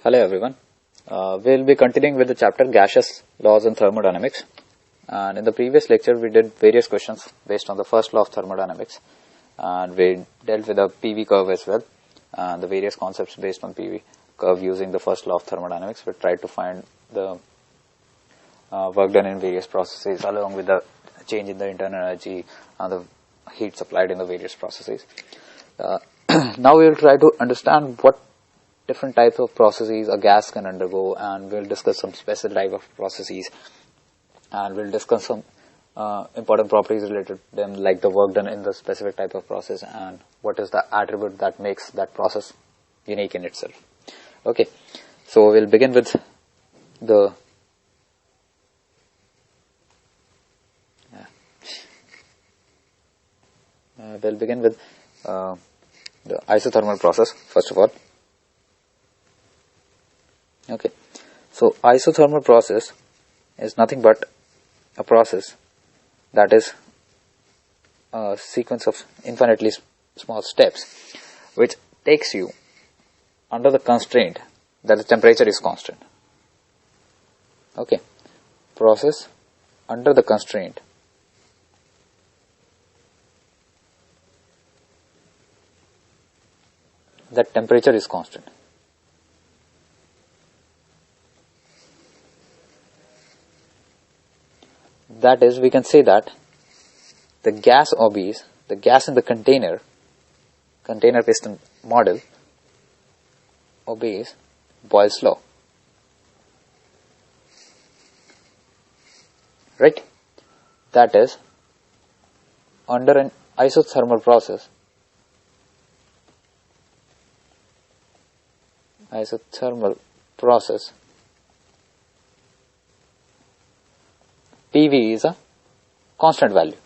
Hello everyone. We'll be continuing with the chapter Gaseous Laws in Thermodynamics. And in the previous lecture, we did various questions based on the first law of thermodynamics. And we dealt with a PV curve as well. And the various concepts based on PV curve using the first law of thermodynamics. We tried to find the work done in various processes along with the change in the internal energy and the heat supplied in the various processes. Now we will try to understand what different types of processes a gas can undergo, and we'll discuss some special type of processes, and we'll discuss some important properties related to them, like the work done in the specific type of process and what is the attribute that makes that process unique in itself. Okay, so we'll begin with the the isothermal process first of all. Okay, so isothermal process is nothing but a process that is a sequence of infinitely small steps which takes you under the constraint that the temperature is constant. Okay, process under the constraint that temperature is constant. That is, we can say that the gas obeys, the gas in the container piston model obeys Boyle's law. Right? That is, under an isothermal process, PV is a constant value,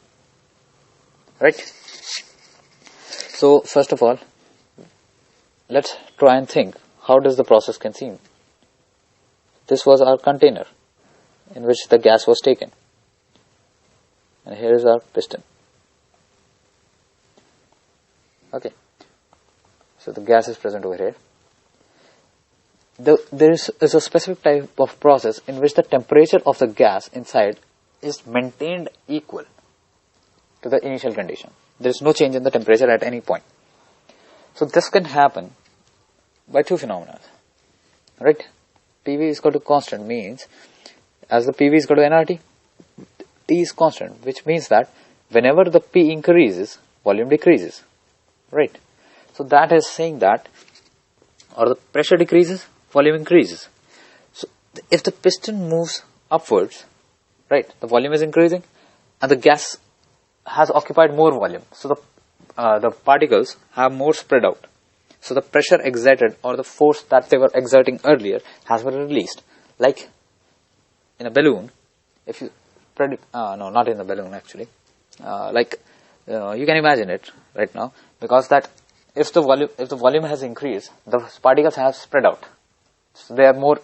right? So first of all, let's try and think, how does the process consume? This was our container in which the gas was taken, and here is our piston. Okay, so the gas is present over here. There is a specific type of process in which the temperature of the gas inside is maintained equal to the initial condition. There is no change in the temperature at any point. So this can happen by two phenomena, right? PV is equal to constant means, as the PV is equal to nRT, T is constant, which means that whenever the P increases, volume decreases, right? So that is saying that, or the pressure decreases, volume increases. So if the piston moves upwards, right, the volume is increasing and the gas has occupied more volume, so the particles have more spread out, so the pressure exerted or the force that they were exerting earlier has been released. Like in a balloon, if you no, not in the balloon actually, you can imagine it right now, because that if the volume has increased, the particles have spread out, so they are more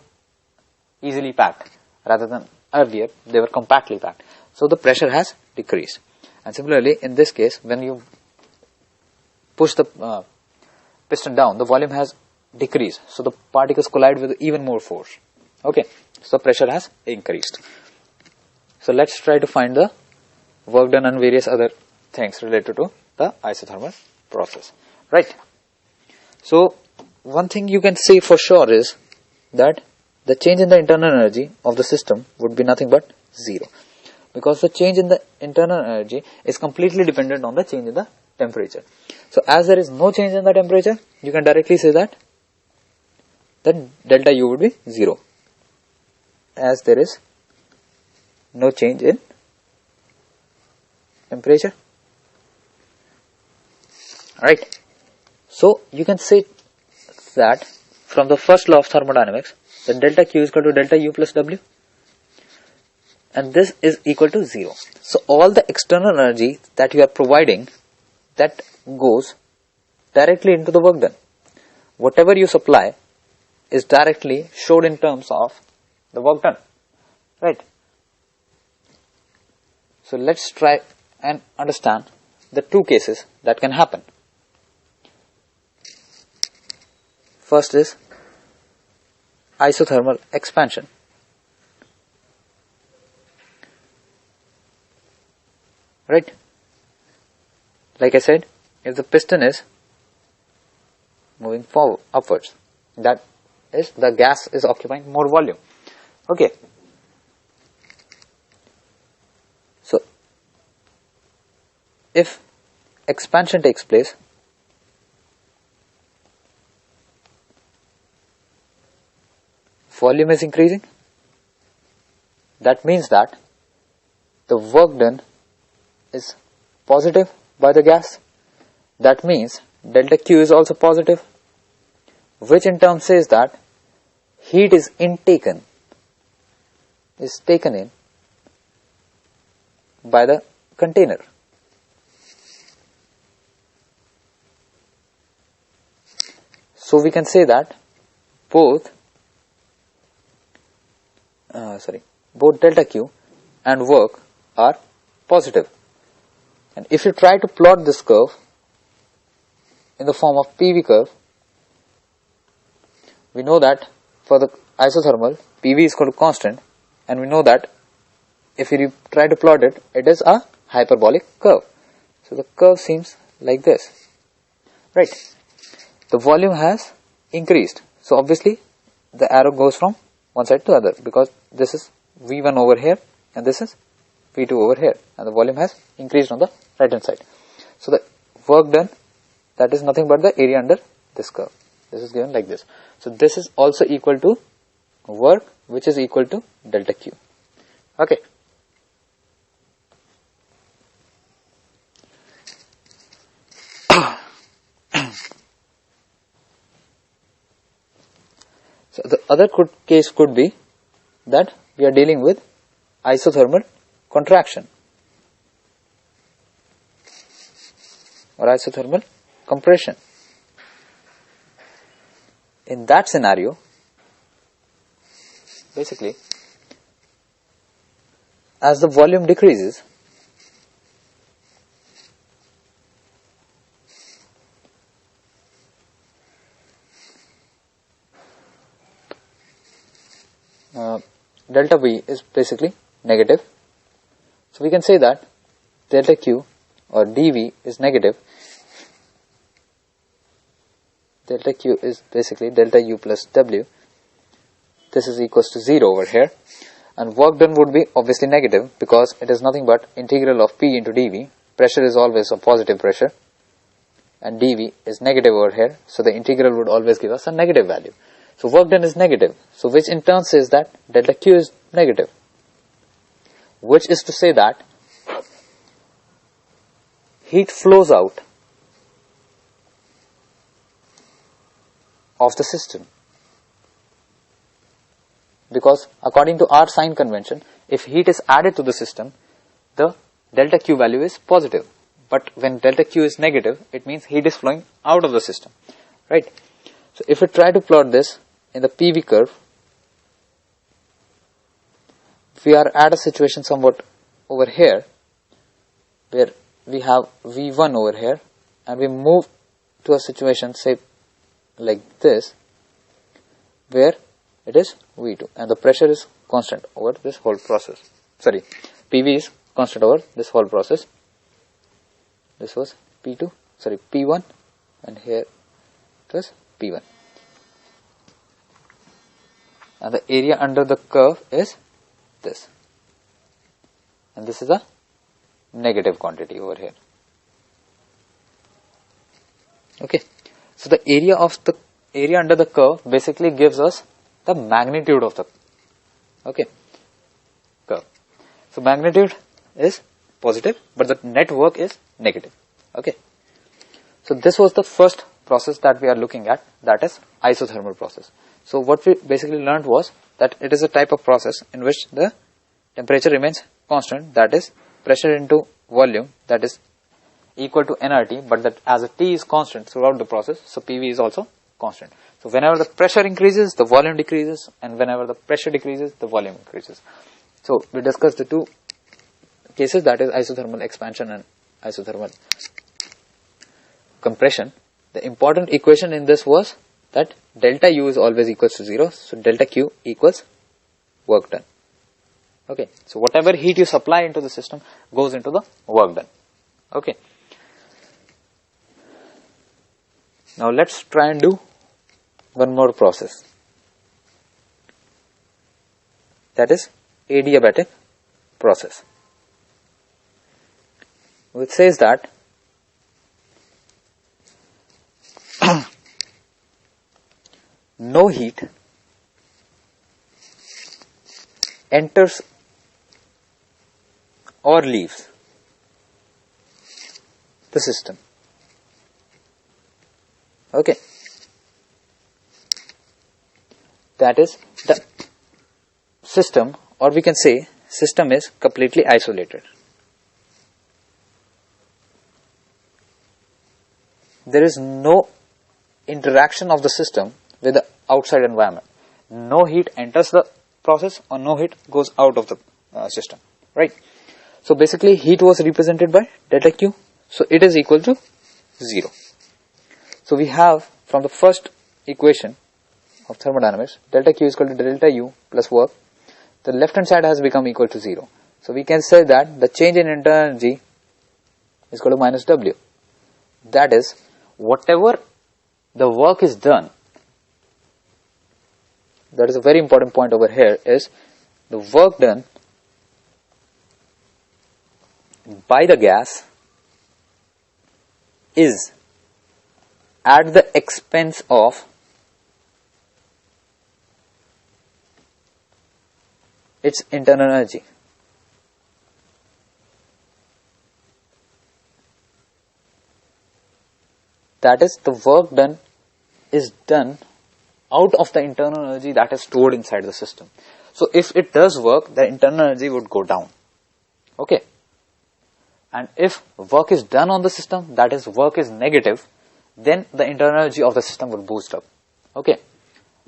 easily packed rather than earlier they were compactly packed, so the pressure has decreased. And similarly, in this case, when you push the piston down, the volume has decreased, so the particles collide with even more force. Okay, so pressure has increased. So let's try to find the work done on various other things related to the isothermal process, right? So one thing you can say for sure is that the change in the internal energy of the system would be nothing but zero, because the change in the internal energy is completely dependent on the change in the temperature. So as there is no change in the temperature, you can directly say that delta U would be zero, as there is no change in temperature. Alright, so you can say that from the first law of thermodynamics, then delta Q is equal to delta U plus W, and this is equal to 0. So all the external energy that you are providing, that goes directly into the work done. Whatever you supply is directly showed in terms of the work done, right? So let's try and understand the two cases that can happen. First is isothermal expansion. Right? Like I said, if the piston is moving forward, upwards, that is, the gas is occupying more volume. Okay. So, if expansion takes place, volume is increasing. That means that the work done is positive by the gas. That means delta Q is also positive, which in turn says that heat is taken in by the container. So we can say that both delta Q and work are positive. And if you try to plot this curve in the form of PV curve, we know that for the isothermal, PV is equal to constant, and we know that if you try to plot it, it is a hyperbolic curve. So the curve seems like this, right? The volume has increased, so obviously the arrow goes from one side to the other, because this is V1 over here and this is V2 over here, and the volume has increased on the right hand side. So the work done, that is nothing but the area under this curve. This is given like this. So this is also equal to work, which is equal to delta Q. Okay. So the other case could be that we are dealing with isothermal contraction or isothermal compression. In that scenario, basically, as the volume decreases, delta V is basically negative. So we can say that delta Q or dV is negative. Delta Q is basically delta U plus W. This is equals to 0 over here, and work done would be obviously negative, because it is nothing but integral of P into dV. Pressure is always a positive pressure, and dV is negative over here, so the integral would always give us a negative value. So work done is negative, so which in turn says that delta Q is negative, which is to say that heat flows out of the system, because according to our sign convention, if heat is added to the system, the delta Q value is positive, but when delta Q is negative, it means heat is flowing out of the system, right? So if we try to plot this in the PV curve, we are at a situation somewhat over here where we have V1 over here, and we move to a situation say like this, where it is V2 and the pressure is constant over this whole process. Sorry, PV is constant over this whole process. This was P1, and here it was P1. And the area under the curve is this, and this is a negative quantity over here. Okay, so the area under the curve basically gives us the magnitude of the curve. So magnitude is positive, but the net work is negative. Okay, so this was the first process that we are looking at, that is isothermal process. So what we basically learned was that it is a type of process in which the temperature remains constant, that is pressure into volume, that is equal to nRT, but that as a T is constant throughout the process, so PV is also constant. So whenever the pressure increases, the volume decreases, and whenever the pressure decreases, the volume increases. So we discussed the two cases, that is isothermal expansion and isothermal compression. The important equation in this was that delta U is always equals to 0. So delta Q equals work done. Okay, so whatever heat you supply into the system goes into the work done. Okay. Now let's try and do one more process, that is adiabatic process, which says that no heat enters or leaves the system. Okay, that is, the system, or we can say system, is completely isolated. There is no interaction of the system with the outside environment. No heat enters the process or no heat goes out of the system, right? So basically heat was represented by delta Q, so it is equal to 0. So we have from the first equation of thermodynamics, delta Q is equal to delta U plus work. The left hand side has become equal to 0. So we can say that the change in internal energy is equal to minus W. That is, whatever the work is done, that is a very important point over here, is the work done by the gas is at the expense of its internal energy. That is, the work done is done out of the internal energy that is stored inside the system. So if it does work, the internal energy would go down. Okay. And if work is done on the system, that is, work is negative, then the internal energy of the system will boost up. Okay.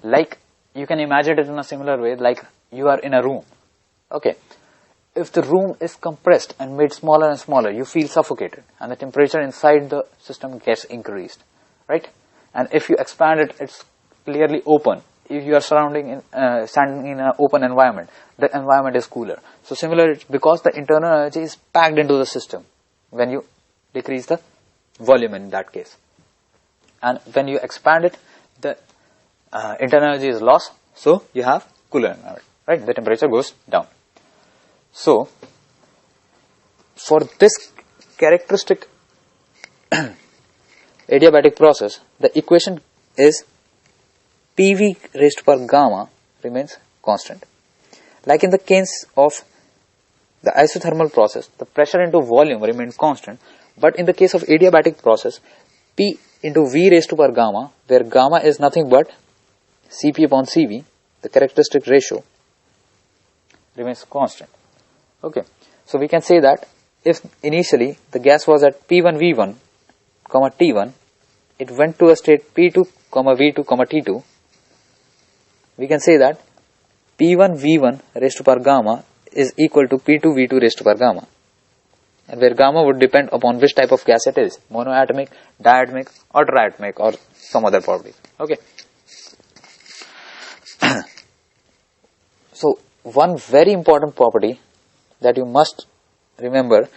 Like, you can imagine it in a similar way, like you are in a room. Okay. If the room is compressed and made smaller and smaller, you feel suffocated and the temperature inside the system gets increased, right? And if you expand it, it's clearly open. If you are standing in an open environment, the environment is cooler. So similarly, because the internal energy is packed into the system when you decrease the volume in that case. And when you expand it, the internal energy is lost, so you have cooler environment, right? The temperature goes down. So, for this characteristic adiabatic process, the equation is PV raised to power gamma remains constant. Like in the case of the isothermal process, the pressure into volume remained constant, but in the case of adiabatic process, P into V raised to power gamma, where gamma is nothing but Cp upon Cv, the characteristic ratio, remains constant. Okay, so we can say that if initially the gas was at P1 V1, T1, it went to a state P2, V2, T2, we can say that P1 V1 raised to power gamma is equal to P2 V2 raised to power gamma, and where gamma would depend upon which type of gas it is, monoatomic, diatomic or triatomic or some other property. Okay. So one very important property that you must remember,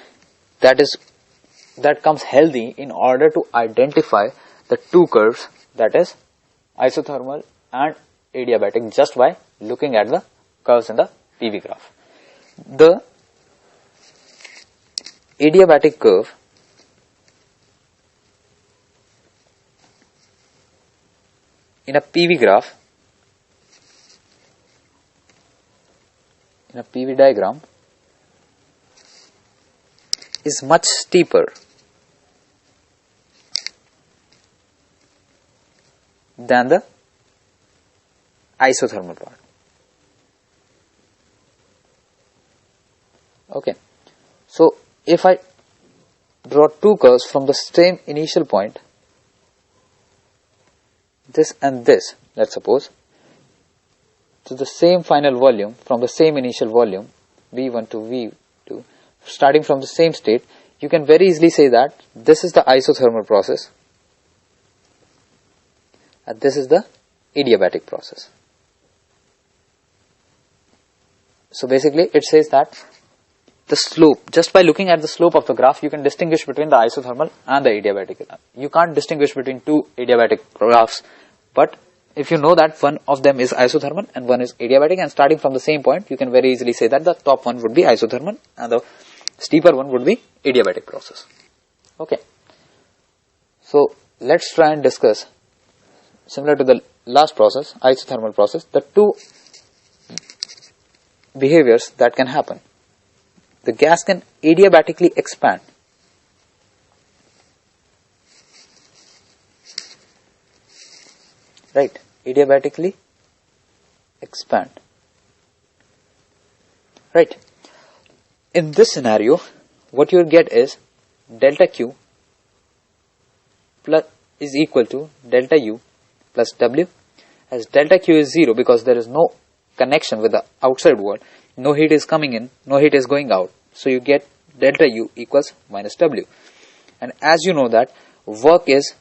that comes healthy in order to identify the two curves, that is isothermal and adiabatic, just by looking at the curves in the PV graph. The adiabatic curve in a PV graph, in a PV diagram, is much steeper than the isothermal part. Okay, so if I draw two curves from the same initial point, this and this, let's suppose, to the same final volume from the same initial volume, V1 to V2, starting from the same state, you can very easily say that this is the isothermal process and this is the adiabatic process. So basically it says that the slope, just by looking at the slope of the graph, you can distinguish between the isothermal and the adiabatic. You can't distinguish between two adiabatic graphs, but if you know that one of them is isothermal and one is adiabatic, and starting from the same point, you can very easily say that the top one would be isothermal and the steeper one would be adiabatic process. Okay. So let's try and discuss, similar to the last process, isothermal process, the two behaviors that can happen. The gas can adiabatically expand. Right, adiabatically expand. Right. In this scenario, what you will get is delta Q plus is equal to delta U plus W, as delta Q is 0 because there is no connection with the outside world. No heat is coming in, no heat is going out. So you get delta U equals minus W. And as you know that work is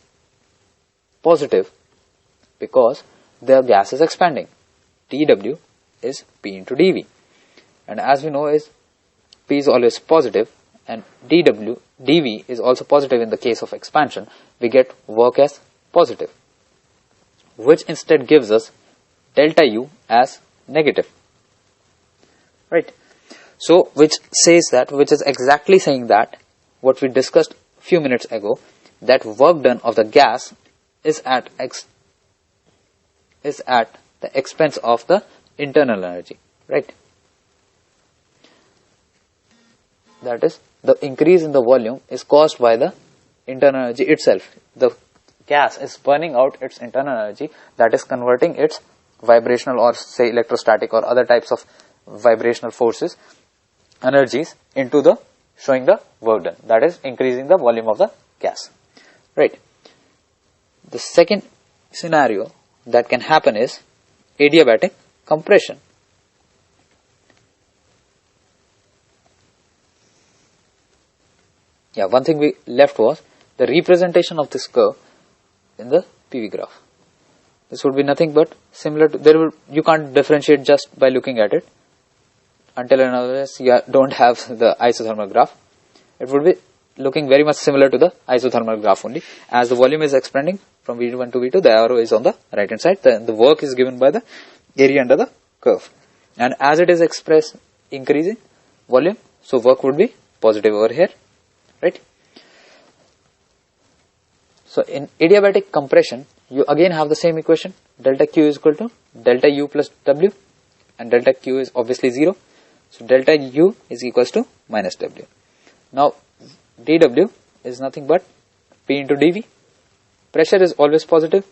positive because the gas is expanding. dW is P into dV. And as we know is P is always positive and dV is also positive in the case of expansion. We get work as positive, which instead gives us delta U as negative. Right. So which says that, which is exactly saying that what we discussed a few minutes ago, that work done of the gas is at the expense of the internal energy. Right. That is, the increase in the volume is caused by the internal energy itself. The gas is burning out its internal energy, that is converting its vibrational or say electrostatic or other types of vibrational forces, energies into the showing the work done, that is increasing the volume of the gas. Right. The second scenario that can happen is adiabatic compression. Yeah, one thing we left was the representation of this curve in the PV graph. This would be nothing but similar to, you can't differentiate just by looking at it until and unless you don't have the isothermal graph. It would be looking very much similar to the isothermal graph only. As the volume is expanding from V1 to V2, the arrow is on the right hand side. The work is given by the area under the curve. And as it is expressed increasing volume, so work would be positive over here. Right. So in adiabatic compression, you again have the same equation, delta Q is equal to delta U plus W, and delta Q is obviously 0. So delta U is equals to minus W. Now dW is nothing but P into dV. Pressure is always positive.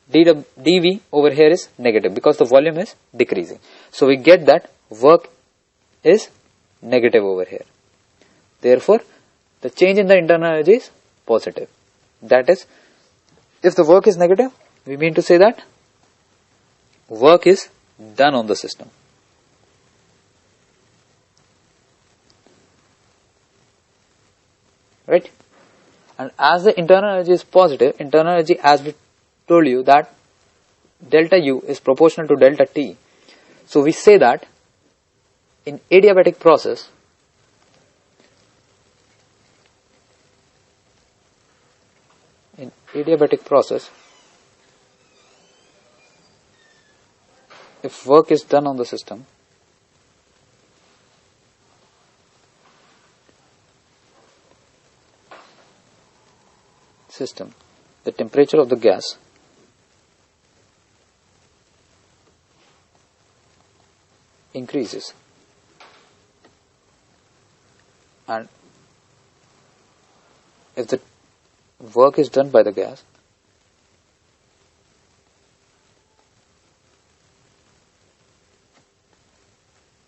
dV over here is negative because the volume is decreasing. So we get that work is negative over here. Therefore, the change in the internal energy is positive. That is, if the work is negative, we mean to say that work is done on the system. Right? And as the internal energy is positive, internal energy, as we told you, that delta U is proportional to delta T. So we say that in adiabatic process, if work is done on the system, the temperature of the gas increases, and if the work is done by the gas,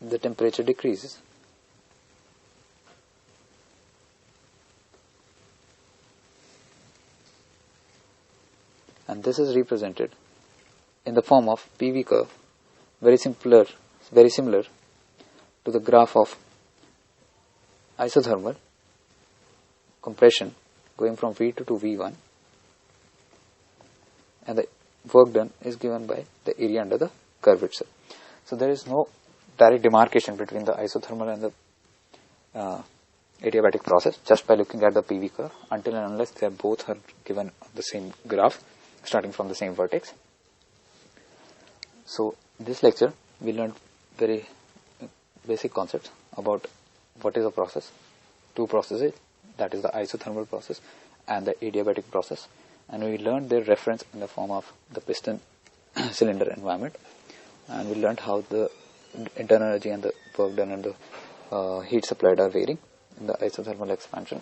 the temperature decreases. And this is represented in the form of PV curve, very similar to the graph of isothermal compression going from V2 to V1, and the work done is given by the area under the curve itself. So there is no direct demarcation between the isothermal and the adiabatic process just by looking at the PV curve until and unless they are both are given on the same graph starting from the same vertex. So in this lecture we learned very basic concepts about what is a process, two processes, that is the isothermal process and the adiabatic process, and we learned their reference in the form of the piston cylinder environment, and we learned how the internal energy and the work done and the heat supplied are varying. In the isothermal expansion,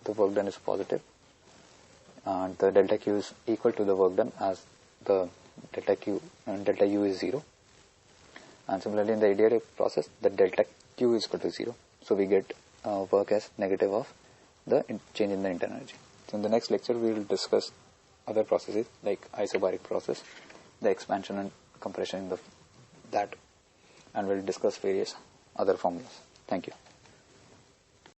the work done is positive and the delta Q is equal to the work done as the delta Q and delta U is 0, and similarly in the adiabatic process the delta Q is equal to 0, so we get work as negative of the change in the internal energy. So in the next lecture we will discuss other processes like isobaric process, the expansion and compression in that, and we will discuss various other formulas. Thank you.